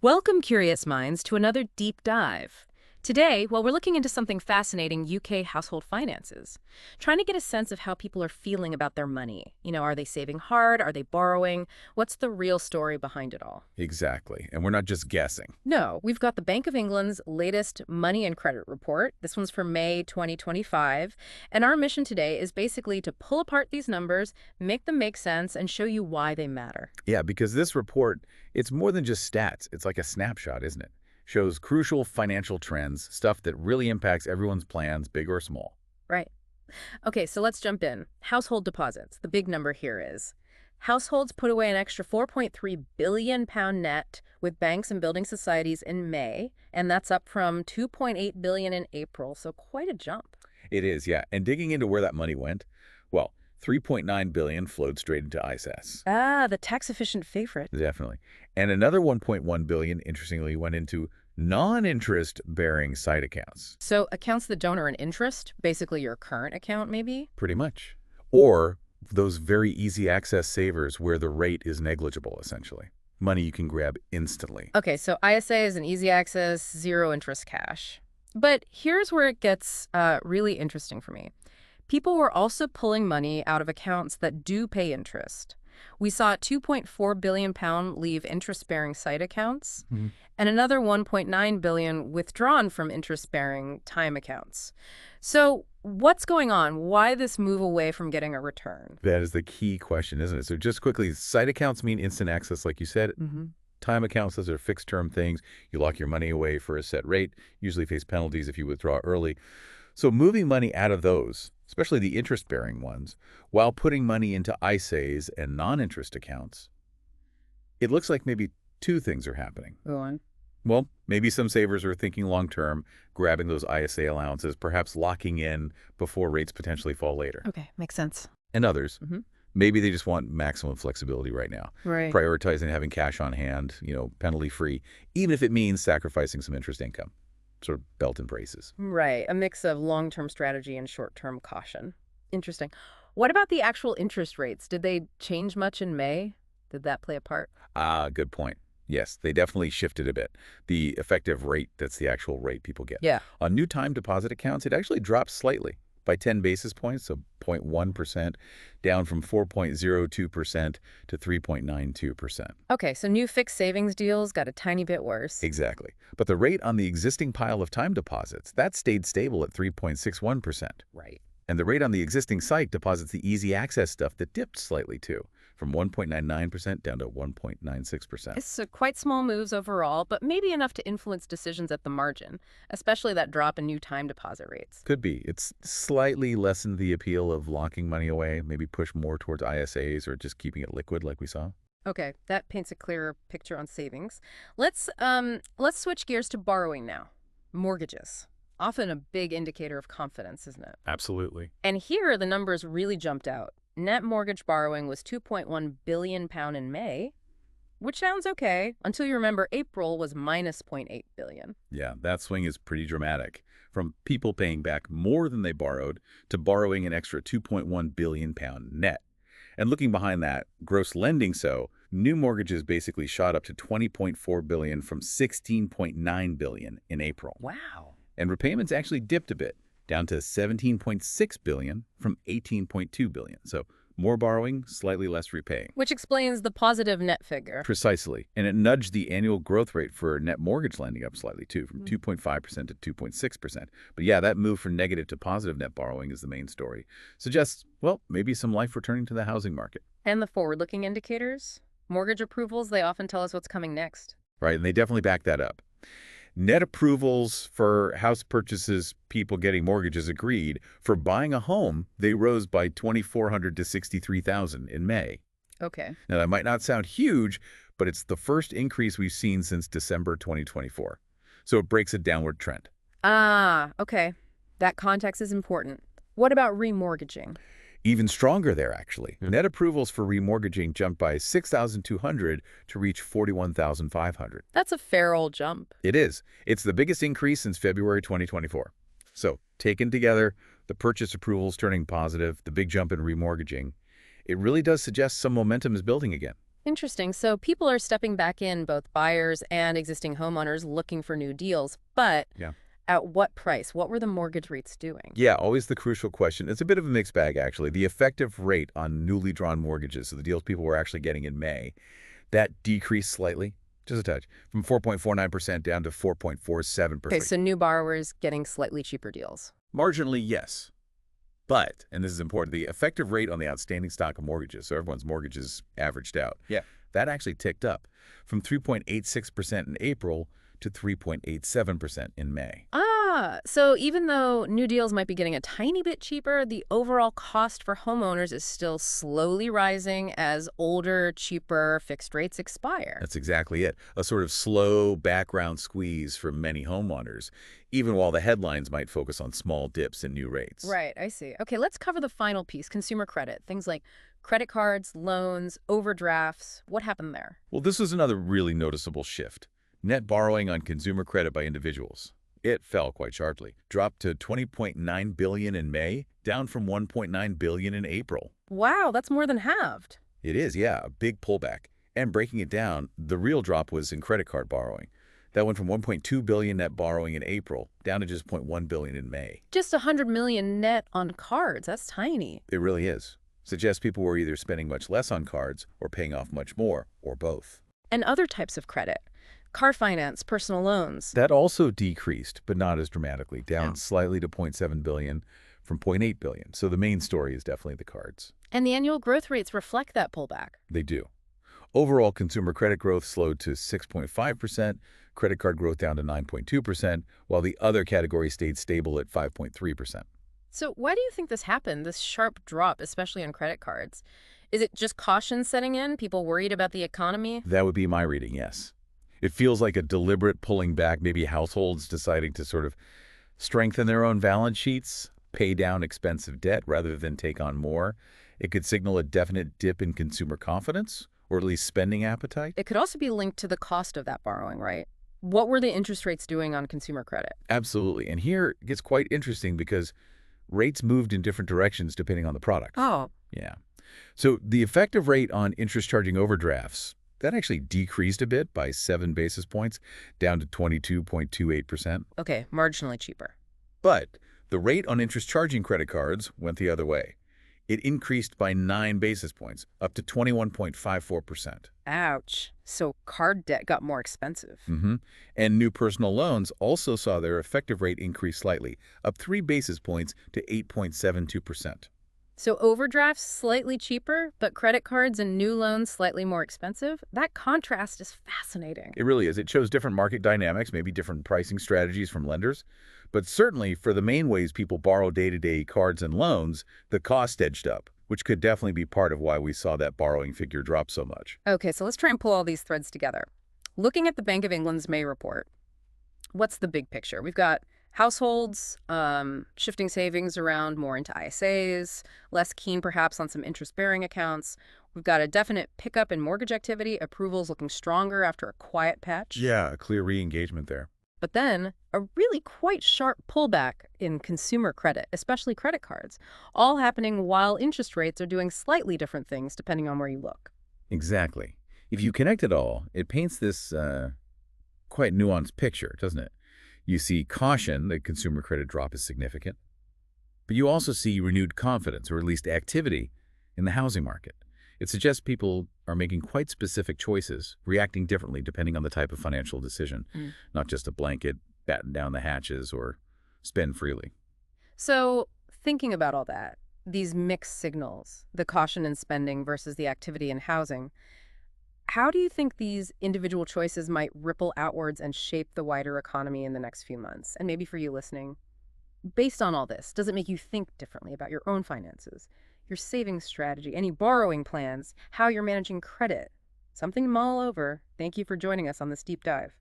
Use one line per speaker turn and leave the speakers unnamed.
Welcome, curious minds, to another deep dive. Today, we're looking into something fascinating: UK household finances. Trying to get a sense of how people are feeling about their money. Are they saving hard? Are they borrowing? What's the real story behind it all?
Exactly. And we're not just guessing.
No, we've got the Bank of England's latest money and credit report. This one's for May 2025. And our mission today is basically to pull apart these numbers, make them make sense, and show you why they matter.
Yeah, because this report, it's more than just stats. It's like a snapshot, isn't it? Shows crucial financial trends, stuff that really impacts everyone's plans, big or small.
Right. Okay, so let's jump in. Household deposits. The big number here is households put away an extra £4.3 billion net with banks and building societies in May, and that's up from $2.8 billion in April, so quite a jump.
It is, yeah. And digging into where that money went, well, $3.9 billion flowed straight into ISAs.
Ah, the tax-efficient favorite.
Definitely. And another $1.1 billion, interestingly, went into non-interest bearing side accounts.
So accounts that don't earn interest, basically your current account maybe?
Pretty much. Or those very easy access savers where the rate is negligible, essentially. Money you can grab instantly.
Okay, so ISA is an easy access, zero interest cash. But here's where it gets really interesting for me. People were also pulling money out of accounts that do pay interest. We saw £2.4 billion leave interest-bearing site accounts and another $1.9 billion withdrawn from interest-bearing time accounts. So what's going on? Why this move away from getting a return?
That is the key question, isn't it? So just quickly, site accounts mean instant access, like you said. Time accounts, those are fixed-term things. You lock your money away for a set rate, usually face penalties if you withdraw early. So moving money out of those, especially the interest-bearing ones, while putting money into ISAs and non-interest accounts, it looks like maybe two things are happening.
Go on.
Well, maybe some savers are thinking long-term, grabbing those ISA allowances, perhaps locking in before rates potentially fall later.
Okay, makes sense.
And others, maybe they just want maximum flexibility right now,
Right.
prioritizing having cash on hand, penalty-free, even if it means sacrificing some interest income. Sort of belt and braces.
Right, a mix of long-term strategy and short-term caution. Interesting. What about the actual interest rates? Did they change much in May? Did that play a part?
Ah, good point. Yes, they definitely shifted a bit. The effective rate, that's the actual rate people get.
Yeah.
On new time deposit accounts, it actually dropped slightly by 10 basis points, so 0.1%, down from 4.02% to 3.92%.
Okay, so new fixed savings deals got a tiny bit worse.
Exactly. But the rate on the existing pile of time deposits, that stayed stable at 3.61%.
Right.
And the rate on the existing site deposits, the easy access stuff, that dipped slightly too, from 1.99% down to 1.96%.
It's quite small moves overall, but maybe enough to influence decisions at the margin, especially that drop in new time deposit rates.
Could be. It's slightly lessened the appeal of locking money away, maybe push more towards ISAs or just keeping it liquid like we saw.
Okay, that paints a clearer picture on savings. Let's switch gears to borrowing now. Mortgages. Often a big indicator of confidence, isn't it?
Absolutely.
And here the numbers really jumped out. Net mortgage borrowing was £2.1 billion in May, which sounds okay until you remember April was minus $0.8 billion.
Yeah, that swing is pretty dramatic. From people paying back more than they borrowed to borrowing an extra £2.1 billion net. And looking behind that, gross lending, so new mortgages basically shot up to $20.4 billion from $16.9 billion in April.
Wow.
And repayments actually dipped a bit, down to $17.6 billion from $18.2 billion. So more borrowing, slightly less repaying.
Which explains the positive net figure.
Precisely. And it nudged the annual growth rate for net mortgage lending up slightly too, from 2.5% to 2.6%. But yeah, that move from negative to positive net borrowing is the main story. Suggests, well, maybe some life returning to the housing market.
And the forward-looking indicators? Mortgage approvals, they often tell us what's coming next.
Right, and they definitely back that up. Net approvals for house purchases, people getting mortgages agreed. For buying a home, they rose by 2,400 to 63,000 in May.
Okay.
Now, that might not sound huge, but it's the first increase we've seen since December 2024. So it breaks a downward trend.
Ah, okay. That context is important. What about remortgaging?
Even stronger there, actually. Net approvals for remortgaging jumped by 6,200 to reach 41,500.
That's a fair old jump.
It is. It's the biggest increase since February 2024. So, taken together, the purchase approvals turning positive, the big jump in remortgaging, it really does suggest some momentum is building again.
Interesting. So people are stepping back in, both buyers and existing homeowners looking for new deals. But
Yeah.
at what price? What were the mortgage rates doing?
Yeah, always the crucial question. It's a bit of a mixed bag, actually. The effective rate on newly drawn mortgages, so the deals people were actually getting in May, that decreased slightly, just a touch, from 4.49% down to
Okay,
4.47%.
so new borrowers getting slightly cheaper deals.
Marginally, yes. But, and this is important, the effective rate on the outstanding stock of mortgages, so everyone's mortgages averaged out, yeah, that actually ticked up from 3.86% in April to 3.87% in May.
So even though new deals might be getting a tiny bit cheaper, the overall cost for homeowners is still slowly rising as older, cheaper fixed rates expire.
That's exactly it. A sort of slow background squeeze for many homeowners, even while the headlines might focus on small dips in new rates.
Right, I see. Okay, let's cover the final piece, consumer credit. Things like credit cards, loans, overdrafts. What happened there?
Well, this was another really noticeable shift. Net borrowing on consumer credit by individuals. It fell quite sharply, dropped to $20.9 billion in May, down from $1.9 billion in April.
Wow, that's more than halved.
It is, yeah, a big pullback. And breaking it down, the real drop was in credit card borrowing. That went from $1.2 billion net borrowing in April down to just $0.1 billion in May.
Just 100 million net on cards. That's tiny.
It really is. Suggests people were either spending much less on cards or paying off much more, or both.
And other types of credit. Car finance, personal loans.
That also decreased, but not as dramatically, down
Yeah.
slightly to $0.7 billion from $0.8 billion. So the main story is definitely the cards.
And the annual growth rates reflect that pullback.
They do. Overall, consumer credit growth slowed to 6.5%, credit card growth down to 9.2%, while the other category stayed stable at 5.3%.
So why do you think this happened, this sharp drop, especially on credit cards? Is it just caution setting in, people worried about the economy?
That would be my reading, yes. It feels like a deliberate pulling back, maybe households deciding to sort of strengthen their own balance sheets, pay down expensive debt rather than take on more. It could signal a definite dip in consumer confidence, or at least spending appetite.
It could also be linked to the cost of that borrowing, right? What were the interest rates doing on consumer credit?
Absolutely. And here it gets quite interesting because rates moved in different directions depending on the product.
Oh.
Yeah. So the effective rate on interest charging overdrafts, that actually decreased a bit by 7 basis points, down to 22.28%.
Okay, marginally cheaper.
But the rate on interest charging credit cards went the other way. It increased by 9 basis points, up to 21.54%.
Ouch. So card debt got more expensive.
And new personal loans also saw their effective rate increase slightly, up 3 basis points to 8.72%.
So overdrafts slightly cheaper, but credit cards and new loans slightly more expensive? That contrast is fascinating.
It really is. It shows different market dynamics, maybe different pricing strategies from lenders. But certainly for the main ways people borrow day-to-day cards and loans, the cost edged up, which could definitely be part of why we saw that borrowing figure drop so much.
Okay, so let's try and pull all these threads together. Looking at the Bank of England's May report, what's the big picture? We've got households shifting savings around more into ISAs, less keen perhaps on some interest-bearing accounts. We've got a definite pickup in mortgage activity, approvals looking stronger after a quiet patch.
Yeah, a clear re-engagement there.
But then a really quite sharp pullback in consumer credit, especially credit cards, all happening while interest rates are doing slightly different things depending on where you look.
Exactly. If you connect it all, it paints this quite nuanced picture, doesn't it? You see caution that consumer credit drop is significant, but you also see renewed confidence, or at least activity, in the housing market. It suggests people are making quite specific choices, reacting differently depending on the type of financial decision, not just a blanket, batten down the hatches, or spend freely.
So thinking about all that, these mixed signals, the caution in spending versus the activity in housing, how do you think these individual choices might ripple outwards and shape the wider economy in the next few months? And maybe for you listening, based on all this, does it make you think differently about your own finances, your savings strategy, any borrowing plans, how you're managing credit? Something to mull over. Thank you for joining us on this deep dive.